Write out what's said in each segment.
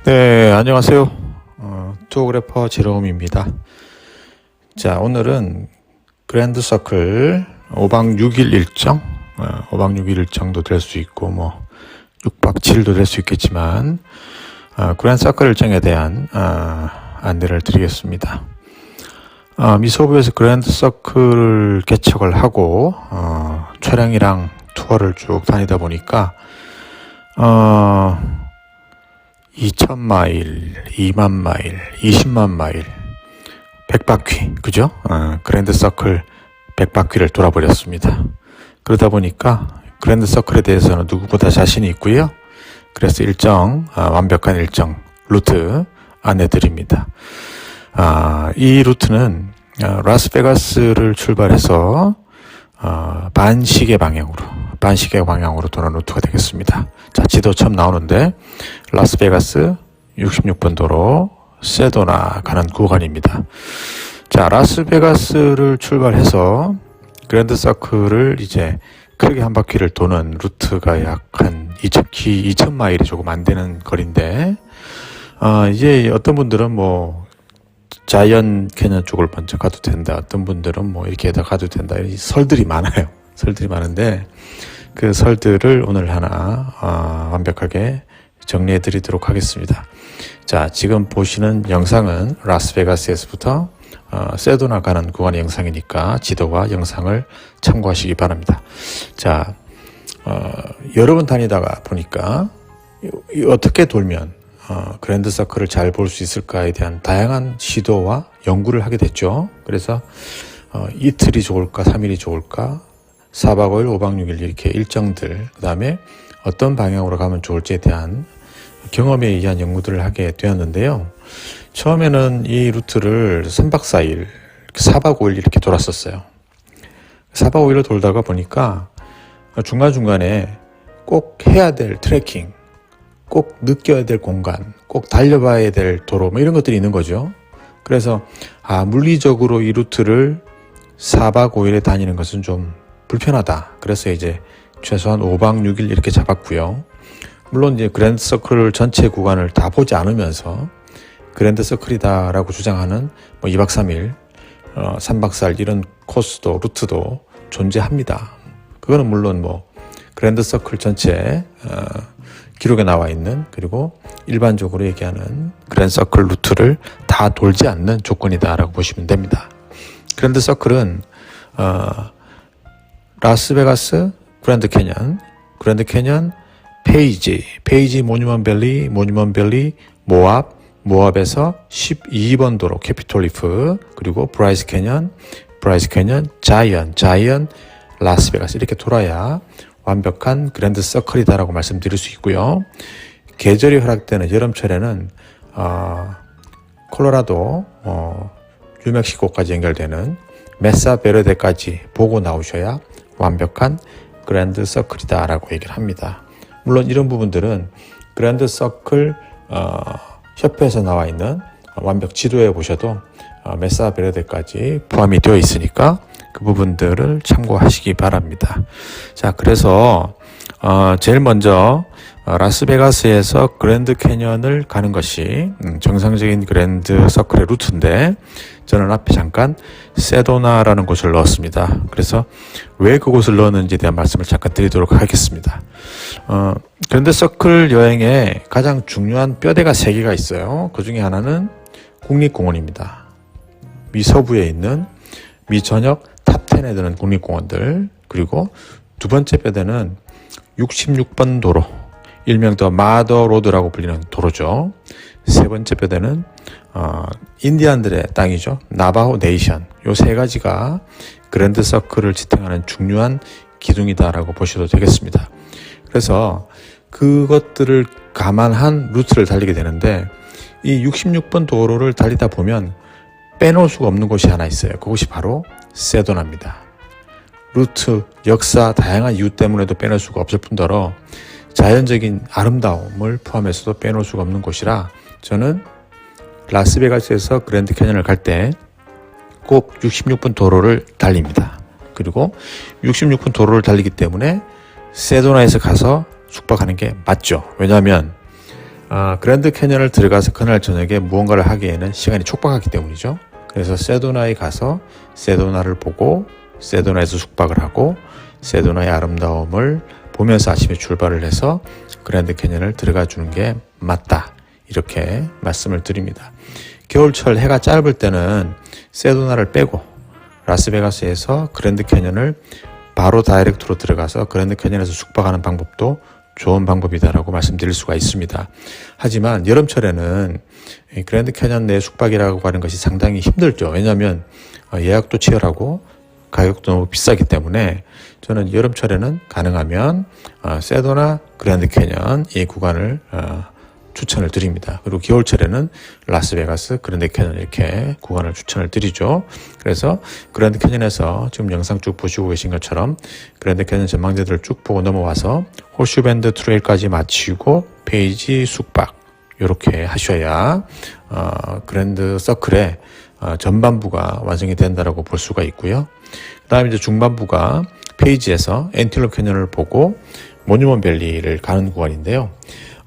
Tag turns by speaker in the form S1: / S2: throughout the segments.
S1: 네, 안녕하세요. 투어그래퍼 제롬입니다. 자, 오늘은 그랜드 서클 5박 6일 일정, 5박 6일 일정도 될 수 있고, 6박 7일도 될 수 있겠지만, 그랜드 서클 일정에 대한 안내를 드리겠습니다. 미서부에서 그랜드 서클을 개척을 하고, 차량이랑 투어를 쭉 다니다 보니까, 2,000마일, 2만 마일, 20만 마일, 100바퀴, 그죠? 그랜드 서클 100바퀴를 돌아버렸습니다. 그러다 보니까 그랜드 서클에 대해서는 누구보다 자신이 있고요. 그래서 완벽한 일정, 루트 안내드립니다. 이 루트는 라스베가스를 출발해서 반시계 방향으로 도는 루트가 되겠습니다. 자, 지도 처음 나오는데 라스베가스 66번 도로 세도나 가는 구간입니다. 자, 라스베가스를 출발해서 그랜드 서클을 이제 크게 한 바퀴를 도는 루트가 약 한 2,000마일이 조금 안 되는 거리인데, 이제 어떤 분들은 자이언 캐년 쪽을 먼저 가도 된다. 어떤 분들은 이렇게 해서 가도 된다. 이 설들이 많아요. 설들이 많은데, 그 설들을 오늘 하나 완벽하게 정리해 드리도록 하겠습니다. 자, 지금 보시는 영상은 라스베가스에서부터 세도나 가는 구간의 영상이니까 지도와 영상을 참고하시기 바랍니다. 자, 여러 번 다니다가 보니까 어떻게 돌면 그랜드 서클을 잘 볼 수 있을까에 대한 다양한 시도와 연구를 하게 됐죠. 그래서 이틀이 좋을까 3일이 좋을까 4박 5일 5박 6일 이렇게 일정들, 그 다음에 어떤 방향으로 가면 좋을지에 대한 경험에 의한 연구들을 하게 되었는데요. 처음에는 이 루트를 3박 4일 4박 5일 이렇게 돌았었어요. 4박 5일을 돌다가 보니까 중간중간에 꼭 해야 될 트레킹, 꼭 느껴야 될 공간, 꼭 달려봐야 될 도로 이런 것들이 있는 거죠. 그래서 물리적으로 이 루트를 4박 5일에 다니는 것은 좀 불편하다. 그래서 이제 최소한 5박 6일 이렇게 잡았고요. 물론 이제 그랜드 서클 전체 구간을 다 보지 않으면서 그랜드 서클이다라고 주장하는 2박 3일, 3박 4일 이런 코스도 루트도 존재합니다. 그거는 물론 그랜드 서클 전체 기록에 나와 있는, 그리고 일반적으로 얘기하는 그랜드 서클 루트를 다 돌지 않는 조건이다라고 보시면 됩니다. 그랜드 서클은 라스베가스, 그랜드 캐년, 페이지, 모뉴먼 밸리, 모압에서 12번 도로 캐피톨 리프, 그리고 브라이스 캐년, 자이언, 라스베가스 이렇게 돌아야 완벽한 그랜드 서클이다라고 말씀드릴 수 있고요. 계절이 허락되는 여름철에는 콜로라도, 뉴멕시코까지 연결되는 메사 베르데까지 보고 나오셔야 완벽한 그랜드 서클이다라고 얘기를 합니다. 물론 이런 부분들은 그랜드 서클 협회에서 나와 있는 완벽 지도에 보셔도 메사 베르데까지 포함이 되어 있으니까 그 부분들을 참고하시기 바랍니다. 자, 그래서 제일 먼저 라스베가스에서 그랜드 캐년을 가는 것이 정상적인 그랜드 서클의 루트인데, 저는 앞에 잠깐 세도나라는 곳을 넣었습니다. 그래서 왜 그곳을 넣었는지에 대한 말씀을 잠깐 드리도록 하겠습니다. 그랜드 서클 여행에 가장 중요한 뼈대가 3개가 있어요. 그 중에 하나는 국립공원입니다. 미서부에 있는 미전역 탑10에 드는 국립공원들, 그리고 두 번째 뼈대는 66번 도로, 일명 더 마더 로드라고 불리는 도로죠. 세 번째 뼈대는 인디안들의 땅이죠. 나바호 네이션. 요 3가지가 그랜드 서클을 지탱하는 중요한 기둥이다라고 보셔도 되겠습니다. 그래서 그것들을 감안한 루트를 달리게 되는데, 이 66번 도로를 달리다 보면 빼놓을 수가 없는 곳이 하나 있어요. 그곳이 바로 세도나입니다. 루트, 역사, 다양한 이유 때문에도 빼놓을 수가 없을 뿐더러 자연적인 아름다움을 포함해서도 빼놓을 수가 없는 곳이라, 저는 라스베가스에서 그랜드 캐년을 갈 때 꼭 66번 도로를 달립니다. 그리고 66번 도로를 달리기 때문에 세도나에서 가서 숙박하는 게 맞죠. 왜냐하면 그랜드 캐년을 들어가서 그날 저녁에 무언가를 하기에는 시간이 촉박하기 때문이죠. 그래서 세도나에 가서 세도나를 보고 세도나에서 숙박을 하고 세도나의 아름다움을 보면서 아침에 출발을 해서 그랜드 캐년을 들어가 주는 게 맞다, 이렇게 말씀을 드립니다. 겨울철 해가 짧을 때는 세도나를 빼고 라스베가스에서 그랜드 캐년을 바로 다이렉트로 들어가서 그랜드 캐년에서 숙박하는 방법도 좋은 방법이다라고 말씀드릴 수가 있습니다. 하지만 여름철에는 그랜드 캐년 내 숙박이라고 하는 것이 상당히 힘들죠. 왜냐하면 예약도 치열하고 가격도 너무 비싸기 때문에 저는 여름철에는 가능하면 세도나 그랜드 캐년 이 구간을 추천을 드립니다. 그리고 겨울철에는 라스베가스, 그랜드 캐년 이렇게 구간을 추천을 드리죠. 그래서 그랜드 캐년에서 지금 영상 쭉 보시고 계신 것처럼 그랜드 캐년 전망대들을 쭉 보고 넘어와서 호슈밴드 트레일까지 마치고 페이지 숙박 이렇게 하셔야 그랜드 서클의 전반부가 완성이 된다라고 볼 수가 있고요. 그 다음에 이제 중반부가 페이지에서 엔틸럽 캐년을 보고 모뉴먼 밸리를 가는 구간인데요.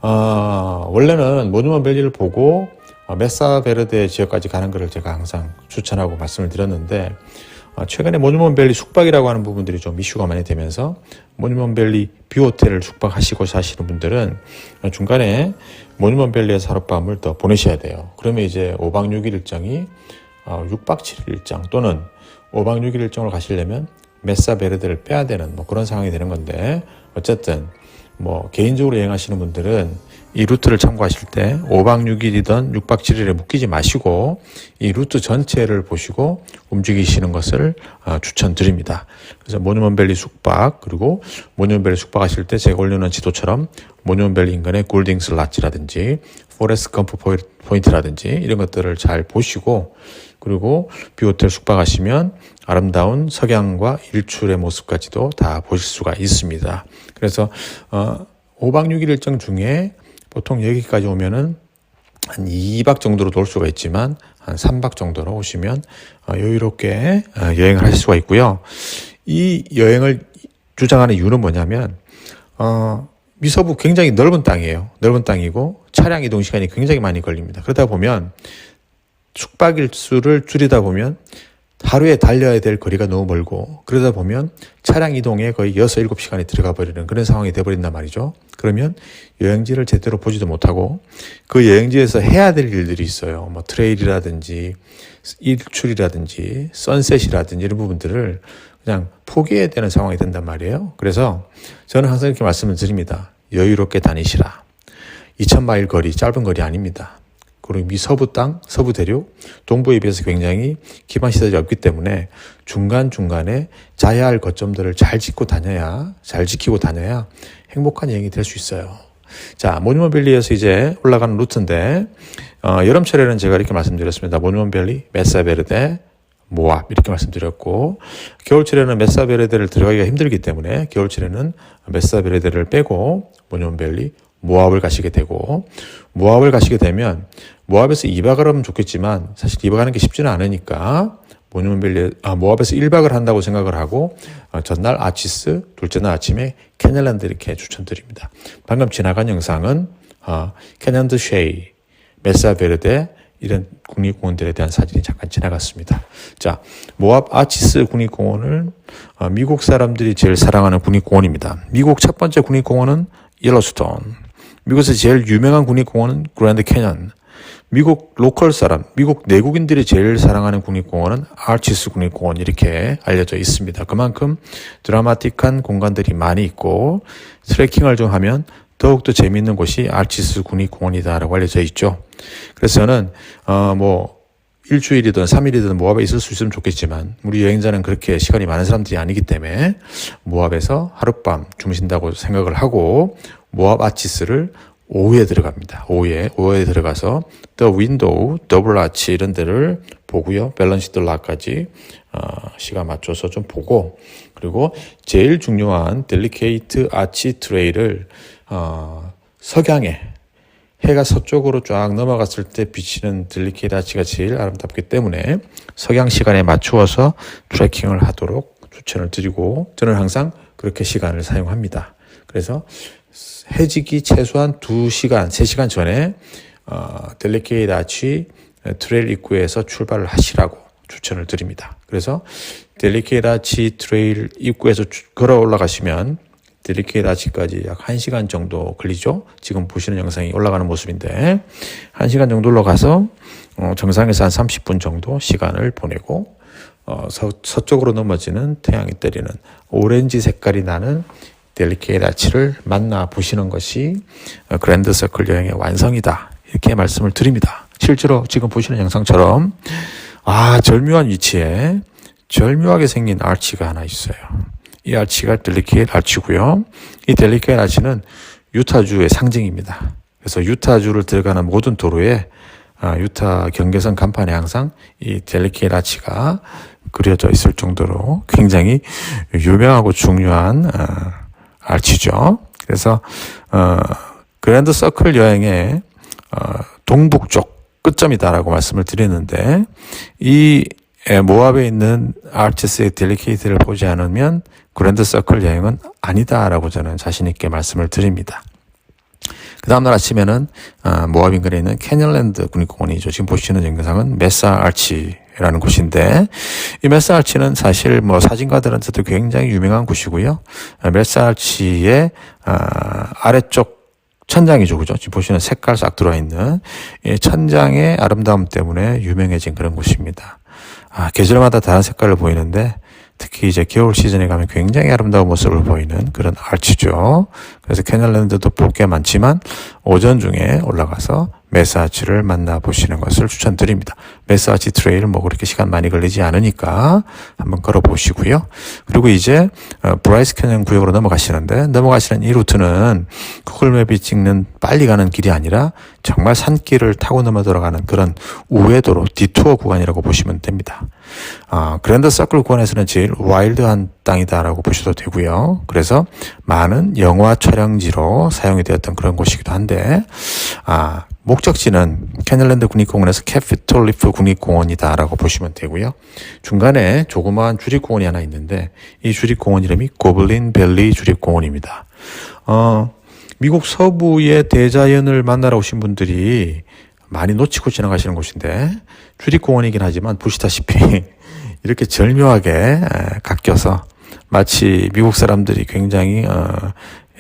S1: 원래는 모뉴먼 밸리를 보고 메사 베르데 지역까지 가는 것을 제가 항상 추천하고 말씀을 드렸는데 최근에 모뉴먼 밸리 숙박이라고 하는 부분들이 좀 이슈가 많이 되면서 모뉴먼 밸리 뷰호텔을 숙박하시고 사시는 분들은 중간에 모뉴먼 밸리에서 하룻밤을 더 보내셔야 돼요. 그러면 이제 5박 6일 일정이 6박 7일 일정 또는 5박 6일 일정을 가시려면 메사 베르데를 빼야 되는 그런 상황이 되는 건데, 어쨌든 개인적으로 여행하시는 분들은 이 루트를 참고하실 때 5박 6일이든 6박 7일에 묶이지 마시고 이 루트 전체를 보시고 움직이시는 것을 추천드립니다. 그래서 모뉴먼 밸리 숙박, 그리고 모뉴먼 밸리 숙박하실 때 제가 올려놓은 지도처럼 모뉴먼 밸리 인근의 골딩스 랏지라든지 포레스트 검프 포인트라든지 이런 것들을 잘 보시고, 그리고 뷰호텔 숙박하시면 아름다운 석양과 일출의 모습까지도 다 보실 수가 있습니다. 그래서 5박 6일 일정 중에 보통 여기까지 오면은 한 2박 정도로 돌 수가 있지만 한 3박 정도로 오시면 여유롭게 여행을 하실 수가 있고요. 이 여행을 주장하는 이유는 뭐냐면 미서부 굉장히 넓은 땅이에요. 넓은 땅이고 차량 이동 시간이 굉장히 많이 걸립니다. 그러다 보면 숙박일수를 줄이다 보면 하루에 달려야 될 거리가 너무 멀고, 그러다 보면 차량 이동에 거의 6, 7시간이 들어가 버리는 그런 상황이 돼버린단 말이죠. 그러면 여행지를 제대로 보지도 못하고 그 여행지에서 해야 될 일들이 있어요. 트레일이라든지 일출이라든지 선셋이라든지 이런 부분들을 그냥 포기해야 되는 상황이 된단 말이에요. 그래서 저는 항상 이렇게 말씀을 드립니다. 여유롭게 다니시라. 2000마일 거리, 짧은 거리 아닙니다. 그리고 미 서부 땅, 서부 대륙, 동부에 비해서 굉장히 기반 시설이 없기 때문에 중간중간에 자야 할 거점들을 잘 지키고 다녀야 행복한 여행이 될 수 있어요. 자, 모뉴먼 밸리에서 이제 올라가는 루트인데, 여름철에는 제가 이렇게 말씀드렸습니다. 모뉴먼 밸리, 메사 베르데, 모압 이렇게 말씀드렸고, 겨울철에는 메사 베르데를 들어가기가 힘들기 때문에 겨울철에는 메사 베르데를 빼고 모뉴먼 밸리, 모압을 가시게 되고, 모압을 가시게 되면 모압에서 2박을 하면 좋겠지만 사실 2박하는 게 쉽지는 않으니까 모압에서 1박을 한다고 생각을 하고 전날 아치스, 둘째 날 아침에 캐넬랜드 이렇게 추천드립니다. 방금 지나간 영상은 캐년드 쉐이, 메사 베르데 이런 국립공원들에 대한 사진이 잠깐 지나갔습니다. 자, 모압 아치스 국립공원을 미국 사람들이 제일 사랑하는 국립공원입니다. 미국 첫 번째 국립공원은 옐로스톤, 미국에서 제일 유명한 국립공원은 그랜드 캐년, 미국 로컬 사람, 미국 내국인들이 제일 사랑하는 국립공원은 아치스 국립공원 이렇게 알려져 있습니다. 그만큼 드라마틱한 공간들이 많이 있고 트레킹을 좀 하면 더욱더 재미있는 곳이 아치스 국립공원이다라고 알려져 있죠. 그래서 저는 일주일이든 3일이든 모압에 있을 수 있으면 좋겠지만 우리 여행자는 그렇게 시간이 많은 사람들이 아니기 때문에 모압에서 하룻밤 주무신다고 생각을 하고 모압 아치스를 오후에 들어갑니다. 오후에 들어가서 더 윈도우, 더블 아치 이런 데를 보고요. 밸런시드 락까지 시간 맞춰서 좀 보고, 그리고 제일 중요한 델리케이트 아치 트레일을 석양에 해가 서쪽으로 쫙 넘어갔을 때 비치는 델리케이트 아치가 제일 아름답기 때문에 석양 시간에 맞추어서 트레킹을 하도록 추천을 드리고 저는 항상 그렇게 시간을 사용합니다. 그래서 해지기 최소한 2시간, 3시간 전에 델리케이트 아치 트레일 입구에서 출발을 하시라고 추천을 드립니다. 그래서 델리케이트 아치 트레일 입구에서 걸어 올라가시면 델리케이트 아치까지 약 1시간 정도 걸리죠. 지금 보시는 영상이 올라가는 모습인데 1시간 정도 올라가서 정상에서 한 30분 정도 시간을 보내고 서쪽으로 넘어지는 태양이 때리는 오렌지 색깔이 나는 델리케이트 아치를 만나 보시는 것이 그랜드 서클 여행의 완성이다. 이렇게 말씀을 드립니다. 실제로 지금 보시는 영상처럼 절묘한 위치에 절묘하게 생긴 아치가 하나 있어요. 이 아치가 델리케이트 아치고요. 이 델리케이트 아치는 유타주의 상징입니다. 그래서 유타주를 들어가는 모든 도로에 유타 경계선 간판에 항상 이 델리케이트 아치가 그려져 있을 정도로 굉장히 유명하고 중요한 아치죠. 그래서 그랜드 서클 여행의 동북쪽 끝점이다라고 말씀을 드렸는데 이 모압에 있는 아치스의 델리케이트를 보지 않으면 그랜드 서클 여행은 아니다라고 저는 자신 있게 말씀을 드립니다. 그 다음날 아침에는 모압 인근에 있는 캐년랜드 국립공원이죠. 지금 보시는 영상은 메사 아치라는 곳인데 이 메사 아치는 사실 사진가들한테도 굉장히 유명한 곳이고요. 메사 아치의 아래쪽 천장이죠. 그죠? 지금 보시는 색깔 싹 들어와 있는 이 천장의 아름다움 때문에 유명해진 그런 곳입니다. 계절마다 다른 색깔을 보이는데 특히 이제 겨울 시즌에 가면 굉장히 아름다운 모습을 보이는 그런 아치죠. 그래서 캐널랜드도 볼 게 많지만 오전 중에 올라가서 메사아치를 만나보시는 것을 추천드립니다. 메사아치 트레일은 그렇게 시간 많이 걸리지 않으니까 한번 걸어보시고요. 그리고 이제 브라이스 캐년 구역으로 넘어가시는 이 루트는 구글맵이 찍는 빨리 가는 길이 아니라 정말 산길을 타고 넘어 들어가는 그런 우회도로 디투어 구간이라고 보시면 됩니다. 그랜드 서클 구간에서는 제일 와일드한 땅이다라고 보셔도 되고요. 그래서 많은 영화 촬영지로 사용이 되었던 그런 곳이기도 한데 목적지는 캐널랜드 국립공원에서 캐피톨 리프 국립공원이다라고 보시면 되고요. 중간에 조그마한 주립공원이 하나 있는데 이 주립공원 이름이 고블린 밸리 주립공원입니다. 미국 서부의 대자연을 만나러 오신 분들이 많이 놓치고 지나가시는 곳인데 주립공원이긴 하지만 보시다시피 이렇게 절묘하게 깎여서 마치 미국 사람들이 굉장히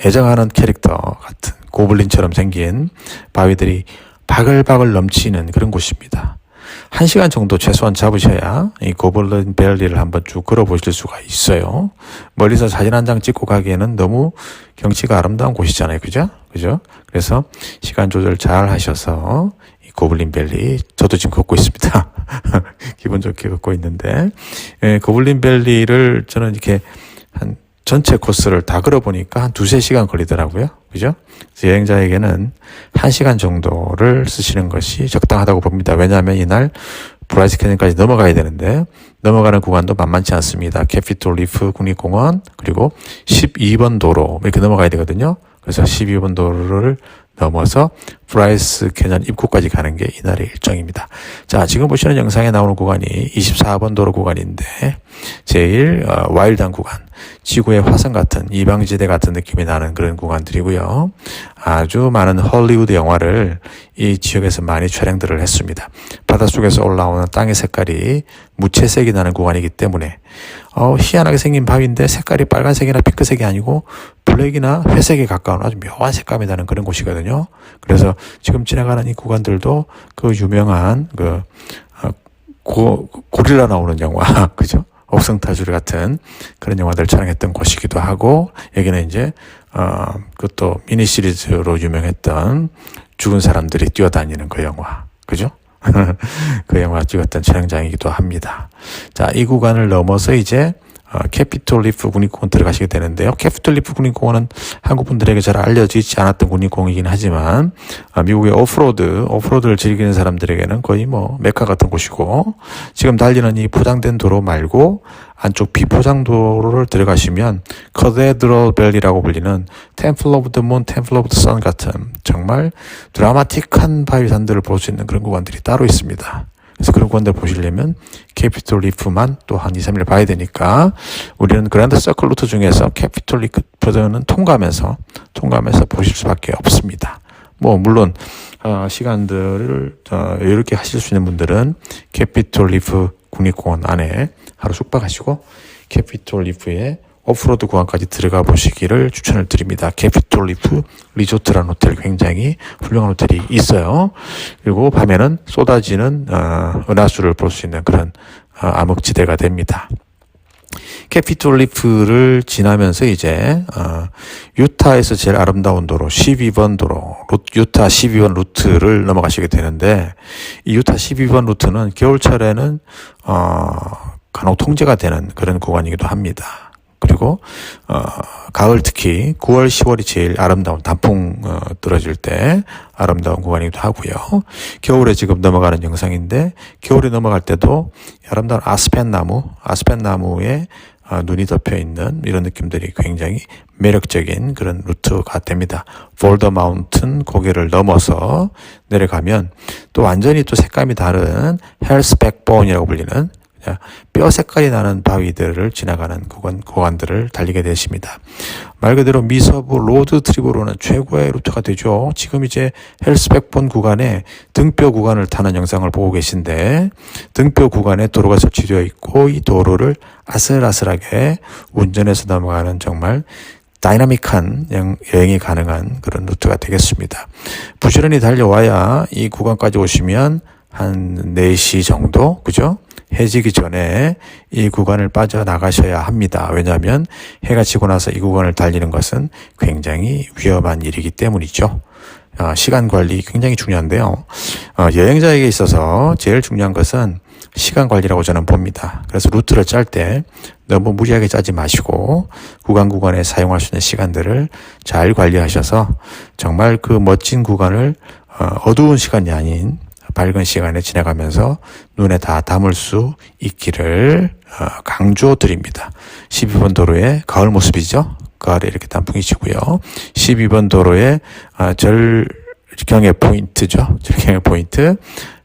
S1: 애정하는 캐릭터 같은 고블린처럼 생긴 바위들이 바글바글 넘치는 그런 곳입니다. 1시간 정도 최소한 잡으셔야 이 고블린 밸리를 한번 쭉 걸어보실 수가 있어요. 멀리서 사진 한 장 찍고 가기에는 너무 경치가 아름다운 곳이잖아요. 그죠? 그래서 시간 조절 잘 하셔서 이 고블린 밸리, 저도 지금 걷고 있습니다. 기분 좋게 걷고 있는데, 고블린 밸리를 저는 이렇게 한 전체 코스를 다 걸어보니까 한 2-3시간 걸리더라고요. 그죠? 그래서 여행자에게는 1시간 정도를 쓰시는 것이 적당하다고 봅니다. 왜냐하면 이날 브라이스 캐년까지 넘어가야 되는데 넘어가는 구간도 만만치 않습니다. 캐피톨 리프 국립공원 그리고 12번 도로 이렇게 넘어가야 되거든요. 그래서 12번 도로를 넘어서 브라이스 캐년 입구까지 가는 게 이날의 일정입니다. 자, 지금 보시는 영상에 나오는 구간이 24번 도로 구간인데 제일 와일드한 구간, 지구의 화성 같은 이방지대 같은 느낌이 나는 그런 구간들이고요. 아주 많은 헐리우드 영화를 이 지역에서 많이 촬영들을 했습니다. 바닷속에서 올라오는 땅의 색깔이 무채색이 나는 구간이기 때문에 희한하게 생긴 바위인데 색깔이 빨간색이나 핑크색이 아니고 블랙이나 회색에 가까운 아주 묘한 색감이 나는 그런 곳이거든요. 그래서 지금 지나가는 이 구간들도 그 유명한 고릴라 나오는 영화, 그죠? 옥성타주리 같은 그런 영화들 촬영했던 곳이기도 하고, 여기는 이제, 그것도 미니 시리즈로 유명했던 죽은 사람들이 뛰어다니는 그 영화, 그죠? 그 영화 찍었던 촬영장이기도 합니다. 자, 이 구간을 넘어서 이제 캐피톨 리프 국립공원 들어가시게 되는데요. 캐피톨 리프 국립공원은 한국 분들에게 잘 알려지지 않았던 국립공원이긴 하지만 미국의 오프로드를 즐기는 사람들에게는 거의 메카 같은 곳이고, 지금 달리는 이 포장된 도로 말고 안쪽 비포장 도로를 들어가시면 커데드럴 밸리라고 불리는 템플 오브 더 문, 템플 오브 더 선 같은 정말 드라마틱한 바위산들을 볼 수 있는 그런 구간들이 따로 있습니다. 그래서 그런 건데 보시려면 캐피톨 리프만 또 한 2, 3일 봐야 되니까 우리는 그랜드 서클 루트 중에서 캐피톨 리프는 통과하면서 보실 수밖에 없습니다. 뭐 물론 시간들을 이렇게 하실 수 있는 분들은 캐피톨 리프 국립공원 안에 하루 숙박하시고 캐피톨 리프에 오프로드 구간까지 들어가 보시기를 추천을 드립니다. 캐피톨 리프 리조트라는 호텔 굉장히 훌륭한 호텔이 있어요. 그리고 밤에는 쏟아지는 은하수를 볼 수 있는 그런 암흑지대가 됩니다. 캐피톨 리프를 지나면서 이제 유타에서 제일 아름다운 도로 12번 도로 유타 12번 루트를 넘어가시게 되는데 이 유타 12번 루트는 겨울철에는 간혹 통제가 되는 그런 구간이기도 합니다. 그리고 가을 특히 9월 10월이 제일 아름다운 단풍 떨어질 때 아름다운 구간이기도 하고요. 겨울에 지금 넘어가는 영상인데 겨울에 넘어갈 때도 아름다운 아스펜 나무에 눈이 덮여 있는 이런 느낌들이 굉장히 매력적인 그런 루트가 됩니다. 볼더 마운튼 고개를 넘어서 내려가면 또 완전히 또 색감이 다른 헬스 백본이라고 불리는 뼈 색깔이 나는 바위들을 지나가는 구간들을 달리게 되십니다. 말 그대로 미서부 로드 트립으로는 최고의 루트가 되죠. 지금 이제 헬스백본 구간에 등뼈 구간을 타는 영상을 보고 계신데 등뼈 구간에 도로가 설치되어 있고 이 도로를 아슬아슬하게 운전해서 넘어가는 정말 다이나믹한 여행이 가능한 그런 루트가 되겠습니다. 부지런히 달려와야 이 구간까지 오시면 한 4시 정도, 그죠? 해지기 전에 이 구간을 빠져나가셔야 합니다. 왜냐하면 해가 지고 나서 이 구간을 달리는 것은 굉장히 위험한 일이기 때문이죠. 시간 관리 굉장히 중요한데요. 여행자에게 있어서 제일 중요한 것은 시간 관리라고 저는 봅니다. 그래서 루트를 짤 때 너무 무리하게 짜지 마시고 구간에 사용할 수 있는 시간들을 잘 관리하셔서 정말 그 멋진 구간을 어두운 시간이 아닌 밝은 시간에 지나가면서 눈에 다 담을 수 있기를 강조드립니다. 12번 도로의 가을 모습이죠. 가을에 이렇게 단풍이 지고요. 12번 도로의 절경의 포인트죠. 절경의 포인트.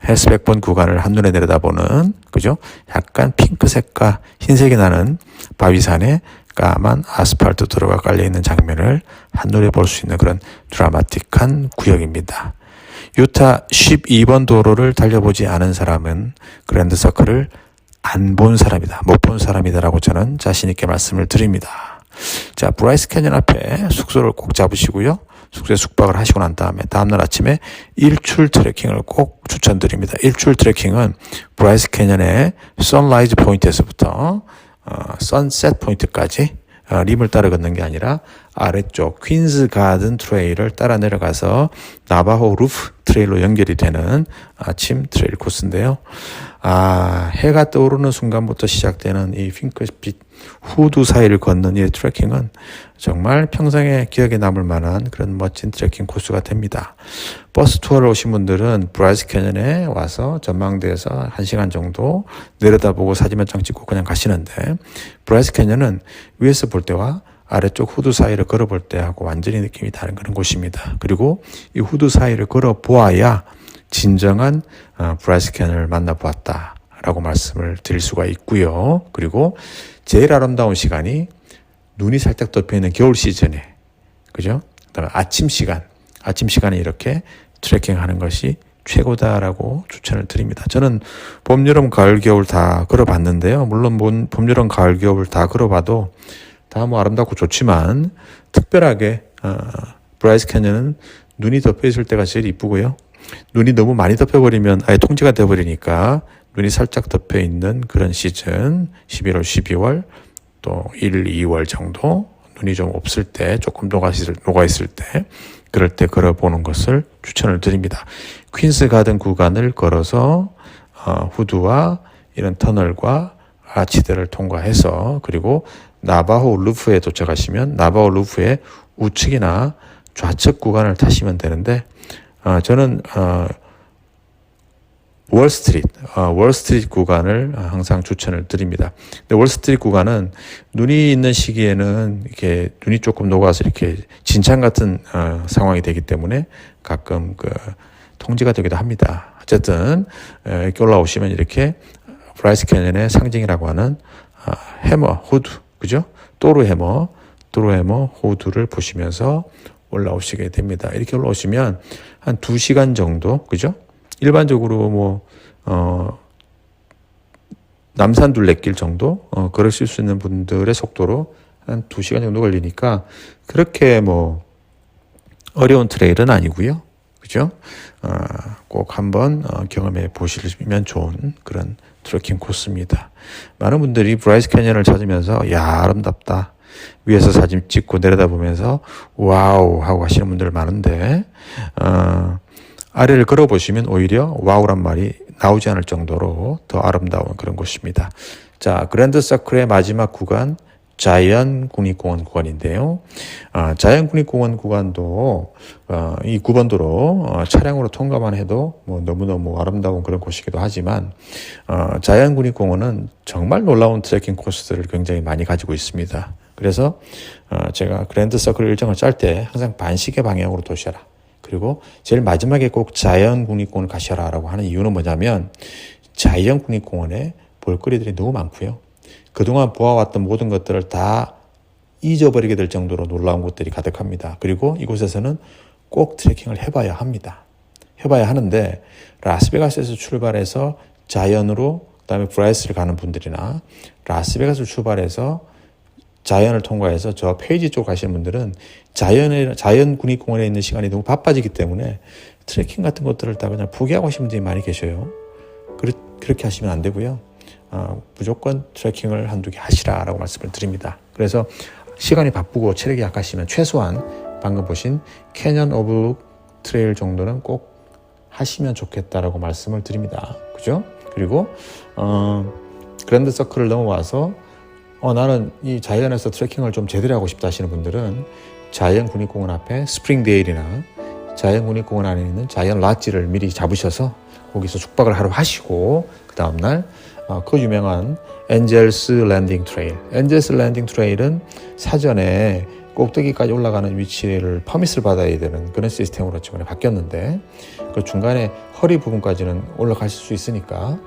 S1: 헬스백본 구간을 한눈에 내려다보는, 그죠? 약간 핑크색과 흰색이 나는 바위산에 까만 아스팔트 도로가 깔려있는 장면을 한눈에 볼 수 있는 그런 드라마틱한 구역입니다. 유타 12번 도로를 달려보지 않은 사람은 그랜드 서클을 안 본 사람이다, 못 본 사람이다라고 저는 자신 있게 말씀을 드립니다. 자, 브라이스 캐년 앞에 숙소를 꼭 잡으시고요. 숙소에 숙박을 하시고 난 다음에 다음날 아침에 일출 트레킹을 꼭 추천드립니다. 일출 트레킹은 브라이스 캐년의 선라이즈 포인트에서부터 선셋 포인트까지 림을 따라 걷는 게 아니라 아래쪽 퀸즈 가든 트레일을 따라 내려가서 나바호 루프 트레일로 연결이 되는 아침 트레일 코스인데요. 해가 떠오르는 순간부터 시작되는 이 핑크빛 후두 사이를 걷는 이 트레킹은 정말 평생에 기억에 남을 만한 그런 멋진 트레킹 코스가 됩니다. 버스 투어를 오신 분들은 브라이스 캐년에 와서 전망대에서 1시간 정도 내려다보고 사진 몇 장 찍고 그냥 가시는데 브라이스 캐년은 위에서 볼 때와 아래쪽 후두 사이를 걸어볼 때하고 완전히 느낌이 다른 그런 곳입니다. 그리고 이 후두 사이를 걸어보아야 진정한 브라이스 캐년을 만나보았다라고 말씀을 드릴 수가 있고요. 그리고 제일 아름다운 시간이 눈이 살짝 덮여있는 겨울 시즌에, 그죠? 그다음에 아침 시간에 이렇게 트레킹하는 것이 최고다라고 추천을 드립니다. 저는 봄, 여름, 가을, 겨울 다 걸어봤는데요. 물론 봄, 여름, 가을, 겨울 다 걸어봐도 다 뭐 아름답고 좋지만 특별하게 브라이스 캐년은 눈이 덮여있을 때가 제일 이쁘고요. 눈이 너무 많이 덮여버리면 아예 통제가 돼버리니까 눈이 살짝 덮여있는 그런 시즌 11월, 12월 또 1, 2월 정도 눈이 좀 없을 때 조금 녹아있을 때 그럴 때 걸어보는 것을 추천을 드립니다. 퀸스 가든 구간을 걸어서 후드와 이런 터널과 아치들을 통과해서 그리고 나바호 루프에 도착하시면 나바호 루프의 우측이나 좌측 구간을 타시면 되는데 저는 월스트리트 구간을 항상 추천을 드립니다. 근데 월스트리트 구간은 눈이 있는 시기에는 이렇게 눈이 조금 녹아서 이렇게 진창 같은 상황이 되기 때문에 가끔 통제가 되기도 합니다. 어쨌든 이렇게 올라오시면 이렇게 브라이스 캐년의 상징이라고 하는 해머, 호두, 그죠? 또르 해머, 호두를 보시면서 올라오시게 됩니다. 이렇게 올라오시면 한 2시간 정도, 그죠? 일반적으로 남산 둘레길 정도 걸으실 수 있는 분들의 속도로 한 2시간 정도 걸리니까 그렇게 어려운 트레일은 아니고요. 그죠? 꼭 한번 경험해 보시면 좋은 그런 트레킹 코스입니다. 많은 분들이 브라이스 캐년을 찾으면서 야, 아름답다. 위에서 사진 찍고 내려다보면서 와우 하고 하시는 분들 많은데 아래를 걸어보시면 오히려 와우란 말이 나오지 않을 정도로 더 아름다운 그런 곳입니다. 자, 그랜드 서클의 마지막 구간 자이언 국립공원 구간인데요. 자이언 국립공원 구간도 이 9번도로 차량으로 통과만 해도 너무너무 아름다운 그런 곳이기도 하지만 자이언 국립공원은 정말 놀라운 트레킹 코스들을 굉장히 많이 가지고 있습니다. 그래서 제가 그랜드 서클 일정을 짤 때 항상 반시계 방향으로 도셔라. 그리고 제일 마지막에 꼭 자이언 국립공원을 가셔라 라고 하는 이유는 뭐냐면 자이언 국립공원에 볼거리들이 너무 많고요. 그동안 보아왔던 모든 것들을 다 잊어버리게 될 정도로 놀라운 곳들이 가득합니다. 그리고 이곳에서는 꼭 트레킹을 해봐야 합니다. 해봐야 하는데 라스베가스에서 출발해서 자이언으로 그다음에 브라이스를 가는 분들이나 라스베가스를 출발해서 자이언을 통과해서 저 페이지 쪽 가시는 분들은 자이언 국립공원에 있는 시간이 너무 바빠지기 때문에 트레킹 같은 것들을 다 그냥 포기하고 하시는 분들이 많이 계셔요. 그렇게 하시면 안 되고요. 무조건 트레킹을 한두 개 하시라라고 말씀을 드립니다. 그래서 시간이 바쁘고 체력이 약하시면 최소한 방금 보신 캐년 오블룩 트레일 정도는 꼭 하시면 좋겠다라고 말씀을 드립니다. 그죠? 그리고 그랜드 서클을 넘어와서 나는 이 자이언에서 트레킹을 좀 제대로 하고 싶다 하시는 분들은 자이언 국립공원 앞에 스프링데일이나 자이언 국립공원 안에 있는 자이언 라지를 미리 잡으셔서 거기서 숙박을 하루 하시고 그 다음날 그 유명한 엔젤스 랜딩 트레일은 사전에 꼭대기까지 올라가는 위치를 퍼밋을 받아야 되는 그런 시스템으로 최근에 바뀌었는데 그 중간에 허리 부분까지는 올라가실 수 있으니까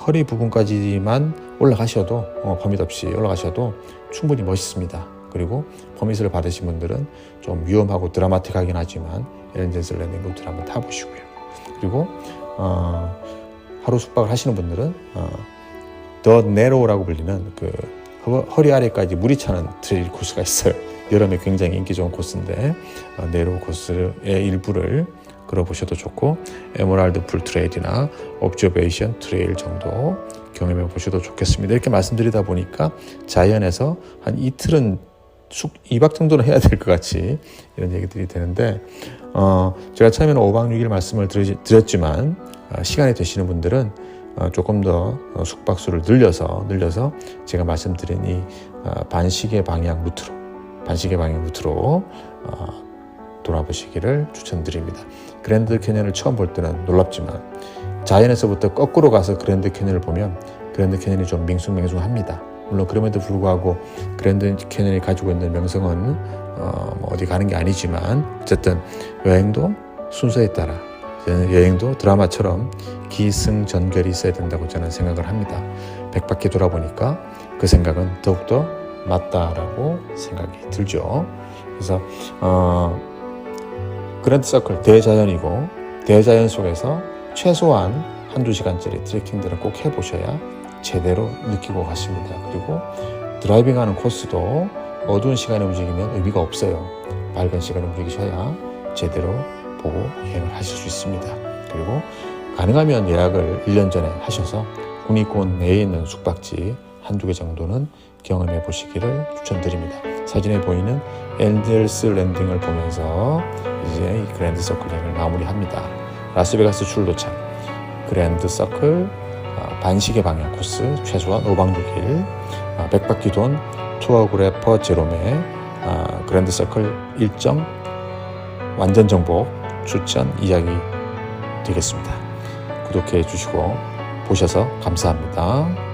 S1: 허리 부분까지만 올라가셔도 퍼밋 없이 올라가셔도 충분히 멋있습니다. 그리고 퍼밋을 받으신 분들은 좀 위험하고 드라마틱하긴 하지만 엔젤스 랜딩 루트를 한번 타보시고요. 그리고 하루 숙박을 하시는 분들은 더 네로우라고 불리는 그 허리 아래까지 물이 차는 트레일 코스가 있어요. 여름에 굉장히 인기 좋은 코스인데 네로우 코스의 일부를 걸어보셔도 좋고 에메랄드 풀 트레일이나 옵저베이션 트레일 정도 경험해 보셔도 좋겠습니다. 이렇게 말씀드리다 보니까 자이언에서 한 이틀은 2박 정도는 해야 될 것 같이 이런 얘기들이 되는데 제가 처음에는 5박 6일 말씀을 드렸지만 시간이 되시는 분들은 조금 더 숙박수를 늘려서 제가 말씀드린 이 반시계 방향 루트로 돌아보시기를 추천드립니다. 그랜드 캐년을 처음 볼 때는 놀랍지만 자이언에서부터 거꾸로 가서 그랜드 캐년을 보면 그랜드 캐년이 좀 밍숭맹숭합니다. 물론 그럼에도 불구하고 그랜드 캐년이 가지고 있는 명성은 어디 가는 게 아니지만 어쨌든 여행도 순서에 따라 여행도 드라마처럼 기승전결이 있어야 된다고 저는 생각을 합니다. 100바퀴 돌아보니까 그 생각은 더욱더 맞다라고 생각이 들죠. 그래서 그랜드 서클 대자연이고 대자연 속에서 최소한 한두 시간짜리 트레킹들은 꼭 해보셔야 제대로 느끼고 가십니다. 그리고 드라이빙하는 코스도 어두운 시간에 움직이면 의미가 없어요. 밝은 시간에 움직이셔야 제대로 보고 여행을 하실 수 있습니다. 그리고 가능하면 예약을 1년 전에 하셔서 국립공원 내에 있는 숙박지 한두 개 정도는 경험해 보시기를 추천드립니다. 사진에 보이는 엔젤스 랜딩을 보면서 이제 이 그랜드 서클 여행을 마무리합니다. 라스베가스 출도착, 그랜드 서클 반시계 방향 코스 최소한 5박 6일 100바퀴 돈 투어그래퍼 제롬의 그랜드 서클 일정 완전 정복 추천 이야기 되겠습니다. 구독해 주시고 보셔서 감사합니다.